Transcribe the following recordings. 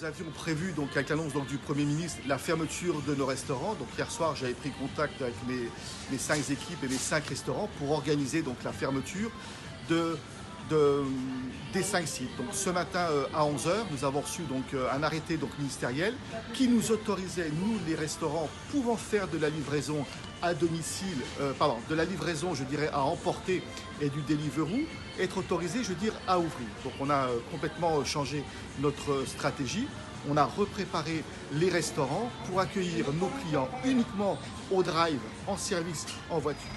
Nous avions prévu, donc, avec l'annonce du Premier ministre, la fermeture de nos restaurants. Donc hier soir, j'avais pris contact avec mes 5 équipes et mes 5 restaurants pour organiser donc, la fermeture des 5 sites. Donc ce matin à 11 h, nous avons reçu donc, un arrêté donc, ministériel qui nous autorisait, nous les restaurants pouvant faire de la livraison à domicile, de la livraison je dirais à emporter et du Deliveroo, être autorisés je veux dire à ouvrir. Donc on a complètement changé notre stratégie. On a repréparé les restaurants pour accueillir nos clients uniquement au drive, en service, en voiture.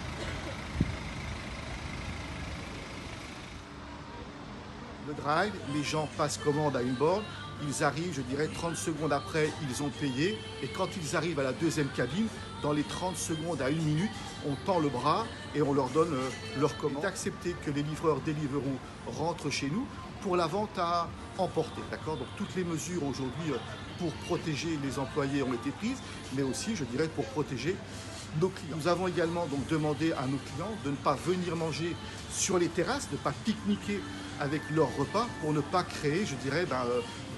Le drive, les gens passent commande à une borne, ils arrivent, je dirais, 30 secondes après, ils ont payé. Et quand ils arrivent à la deuxième cabine, dans les 30 secondes à 1 minute, on tend le bras et on leur donne leur commande. C'est accepté que les livreurs Deliveroo rentrent chez nous pour la vente à emporter. D'accord ? Donc toutes les mesures aujourd'hui pour protéger les employés ont été prises, mais aussi, je dirais, pour protéger nos clients. Nous avons également donc demandé à nos clients de ne pas venir manger sur les terrasses, de ne pas pique-niquer avec leur repas pour ne pas créer, je dirais,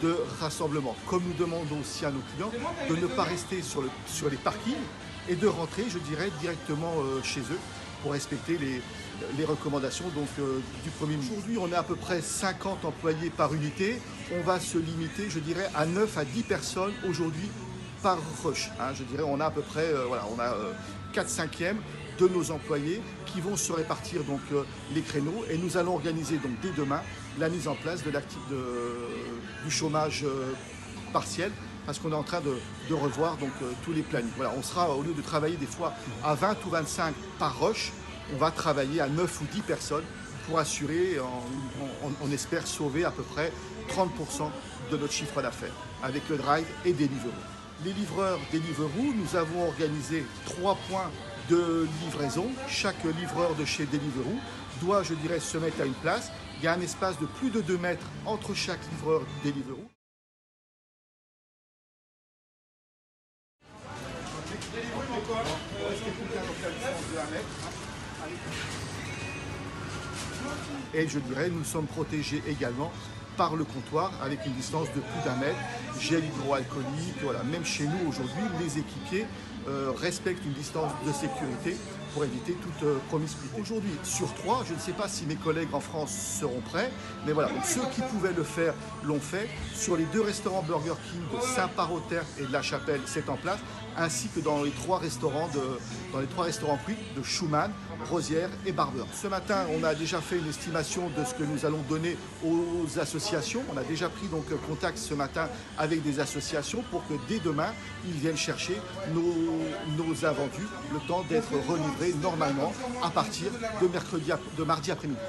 de rassemblement. Comme nous demandons aussi à nos clients de ne pas rester sur les parkings et de rentrer, je dirais, directement chez eux pour respecter les recommandations donc, du Premier ministre. Aujourd'hui, on est à peu près 50 employés par unité. On va se limiter, je dirais, à 9 à 10 personnes aujourd'hui par rush. Hein, je dirais, on a à peu près, on a 4/5 de nos employés qui vont se répartir donc les créneaux et nous allons organiser donc dès demain la mise en place du chômage partiel parce qu'on est en train de revoir donc tous les plannings. Voilà, on sera, au lieu de travailler des fois à 20 ou 25 par rush, on va travailler à 9 ou 10 personnes pour assurer, on espère sauver à peu près 30% de notre chiffre d'affaires avec le drive et Deliveroo. Les livreurs Deliveroo, nous avons organisé 3 points de livraison. Chaque livreur de chez Deliveroo doit, je dirais, se mettre à une place. Il y a un espace de plus de 2 mètres entre chaque livreur Deliveroo. Et je dirais, nous sommes protégés également par le comptoir avec une distance de plus d'1 mètre, gel hydroalcoolique, voilà. Même chez nous aujourd'hui, les équipiers respectent une distance de sécurité pour éviter toute promiscuité. Aujourd'hui, sur 3, je ne sais pas si mes collègues en France seront prêts, mais voilà, donc ceux qui pouvaient le faire l'ont fait. Sur les 2 restaurants Burger King de Saint-Parotherme et de La Chapelle, c'est en place, ainsi que dans les 3 restaurants Quick de Schumann, Rosière et Barber. Ce matin, on a déjà fait une estimation de ce que nous allons donner aux associations. On a déjà pris donc contact ce matin avec des associations pour que dès demain, ils viennent chercher nos invendus, le temps d'être relivrés normalement à partir de mardi après-midi.